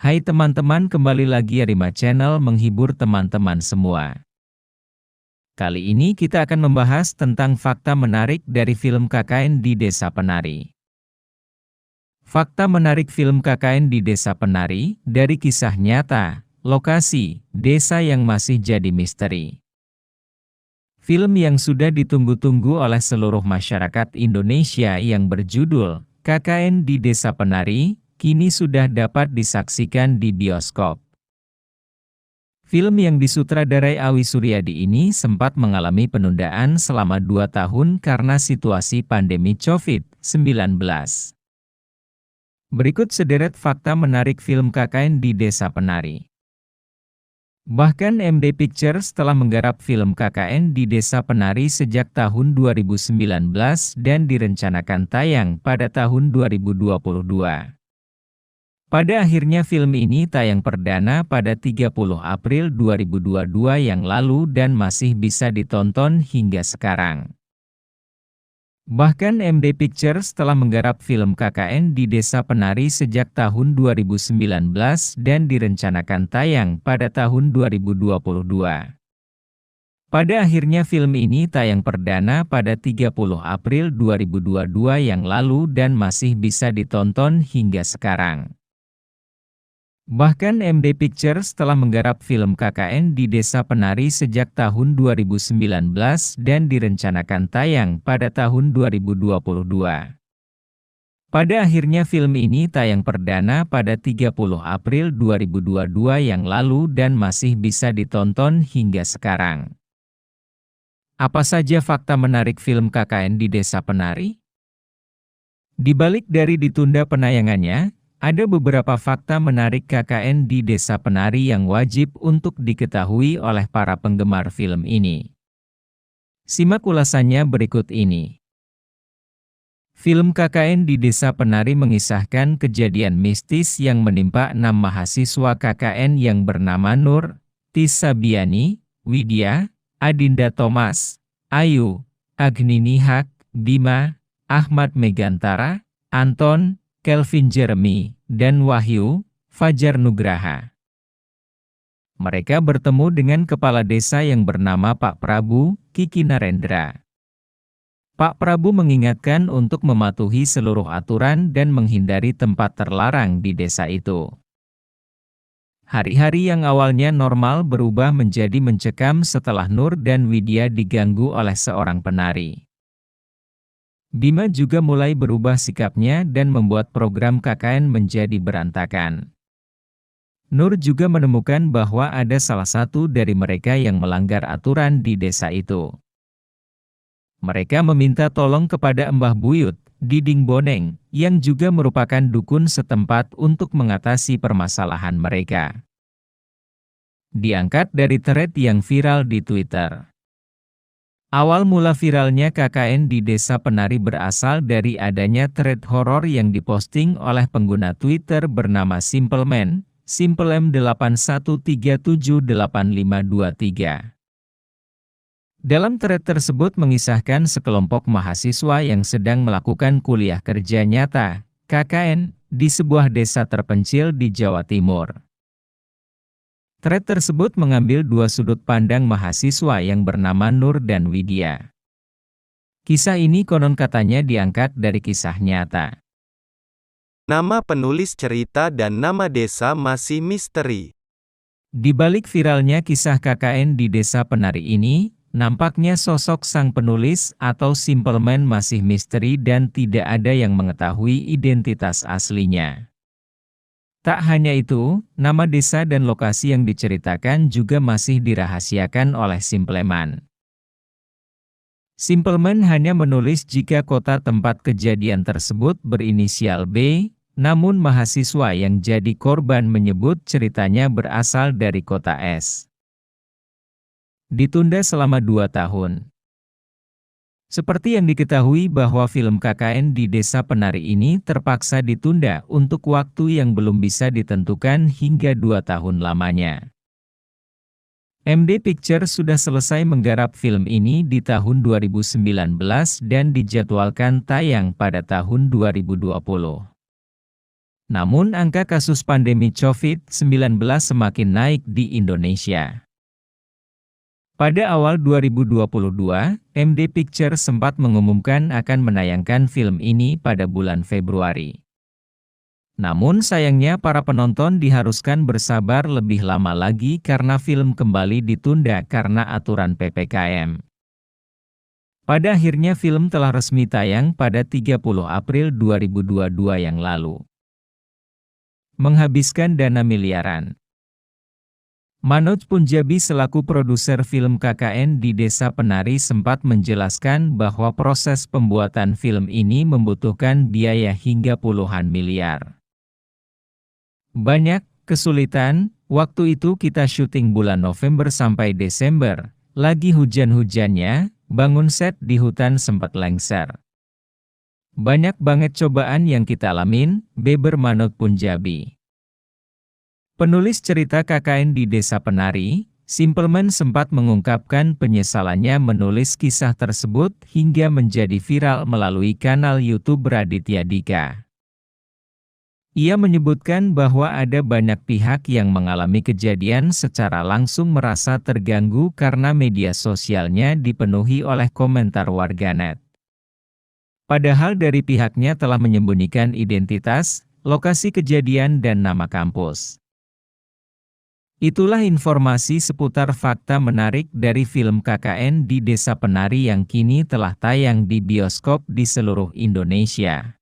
Hai teman-teman, kembali lagi Arima Channel menghibur teman-teman semua. Kali ini kita akan membahas tentang fakta menarik dari film KKN di Desa Penari. Fakta menarik film KKN di Desa Penari, dari kisah nyata, lokasi, desa yang masih jadi misteri. Film yang sudah ditunggu-tunggu oleh seluruh masyarakat Indonesia yang berjudul KKN di Desa Penari, kini sudah dapat disaksikan di bioskop. Film yang disutradarai Awi Suryadi ini sempat mengalami penundaan selama 2 tahun karena situasi pandemi COVID-19. Berikut sederet fakta menarik film KKN di Desa Penari. Bahkan MD Pictures telah menggarap film KKN di Desa Penari sejak tahun 2019 dan direncanakan tayang pada tahun 2022. Pada akhirnya film ini tayang perdana pada 30 April 2022 yang lalu dan masih bisa ditonton hingga sekarang. Bahkan MD Pictures telah menggarap film KKN di Desa Penari sejak tahun 2019 dan direncanakan tayang pada tahun 2022. Pada akhirnya film ini tayang perdana pada 30 April 2022 yang lalu dan masih bisa ditonton hingga sekarang. Bahkan MD Pictures telah menggarap film KKN di Desa Penari sejak tahun 2019 dan direncanakan tayang pada tahun 2022. Pada akhirnya film ini tayang perdana pada 30 April 2022 yang lalu dan masih bisa ditonton hingga sekarang. Apa saja fakta menarik film KKN di Desa Penari? Di balik dari ditunda penayangannya, ada beberapa fakta menarik KKN di Desa Penari yang wajib untuk diketahui oleh para penggemar film ini. Simak ulasannya berikut ini. Film KKN di Desa Penari mengisahkan kejadian mistis yang menimpa 6 mahasiswa KKN yang bernama Nur, Tisabiani, Widya, Adinda Thomas, Ayu, Agni Nihak, Bima, Ahmad Megantara, Anton, Kelvin Jeremy, dan Wahyu, Fajar Nugraha. Mereka bertemu dengan kepala desa yang bernama Pak Prabu, Kiki Narendra. Pak Prabu mengingatkan untuk mematuhi seluruh aturan dan menghindari tempat terlarang di desa itu. Hari-hari yang awalnya normal berubah menjadi mencekam setelah Nur dan Widya diganggu oleh seorang penari. Bima juga mulai berubah sikapnya dan membuat program KKN menjadi berantakan. Nur juga menemukan bahwa ada salah satu dari mereka yang melanggar aturan di desa itu. Mereka meminta tolong kepada Mbah Buyut, Diding Boneng, yang juga merupakan dukun setempat untuk mengatasi permasalahan mereka. Diangkat dari thread yang viral di Twitter. Awal mula viralnya KKN di Desa Penari berasal dari adanya thread horor yang diposting oleh pengguna Twitter bernama Simpleman, SimpleM81378523. Dalam thread tersebut mengisahkan sekelompok mahasiswa yang sedang melakukan kuliah kerja nyata, KKN, di sebuah desa terpencil di Jawa Timur. Thread tersebut mengambil 2 sudut pandang mahasiswa yang bernama Nur dan Widya. Kisah ini konon katanya diangkat dari kisah nyata. Nama penulis cerita dan nama desa masih misteri. Di balik viralnya kisah KKN di Desa Penari ini, nampaknya sosok sang penulis atau Simpleman masih misteri dan tidak ada yang mengetahui identitas aslinya. Tak hanya itu, nama desa dan lokasi yang diceritakan juga masih dirahasiakan oleh Simpleman. Simpleman hanya menulis jika kota tempat kejadian tersebut berinisial B, namun mahasiswa yang jadi korban menyebut ceritanya berasal dari kota S. Ditunda selama 2 tahun. Seperti yang diketahui bahwa film KKN di Desa Penari ini terpaksa ditunda untuk waktu yang belum bisa ditentukan hingga 2 tahun lamanya. MD Pictures sudah selesai menggarap film ini di tahun 2019 dan dijadwalkan tayang pada tahun 2020. Namun angka kasus pandemi COVID-19 semakin naik di Indonesia. Pada awal 2022, MD Pictures sempat mengumumkan akan menayangkan film ini pada bulan Februari. Namun sayangnya para penonton diharuskan bersabar lebih lama lagi karena film kembali ditunda karena aturan PPKM. Pada akhirnya film telah resmi tayang pada 30 April 2022 yang lalu. Menghabiskan dana miliaran. Manoj Punjabi selaku produser film KKN di Desa Penari sempat menjelaskan bahwa proses pembuatan film ini membutuhkan biaya hingga puluhan miliar. Banyak kesulitan, waktu itu kita syuting bulan November sampai Desember, lagi hujan-hujannya, bangun set di hutan sempat lengser. Banyak banget cobaan yang kita alamin, beber Manoj Punjabi. Penulis cerita KKN di Desa Penari, Simpleman sempat mengungkapkan penyesalannya menulis kisah tersebut hingga menjadi viral melalui kanal YouTube Raditya Dika. Ia menyebutkan bahwa ada banyak pihak yang mengalami kejadian secara langsung merasa terganggu karena media sosialnya dipenuhi oleh komentar warganet. Padahal dari pihaknya telah menyembunyikan identitas, lokasi kejadian dan nama kampus. Itulah informasi seputar fakta menarik dari film KKN di Desa Penari yang kini telah tayang di bioskop di seluruh Indonesia.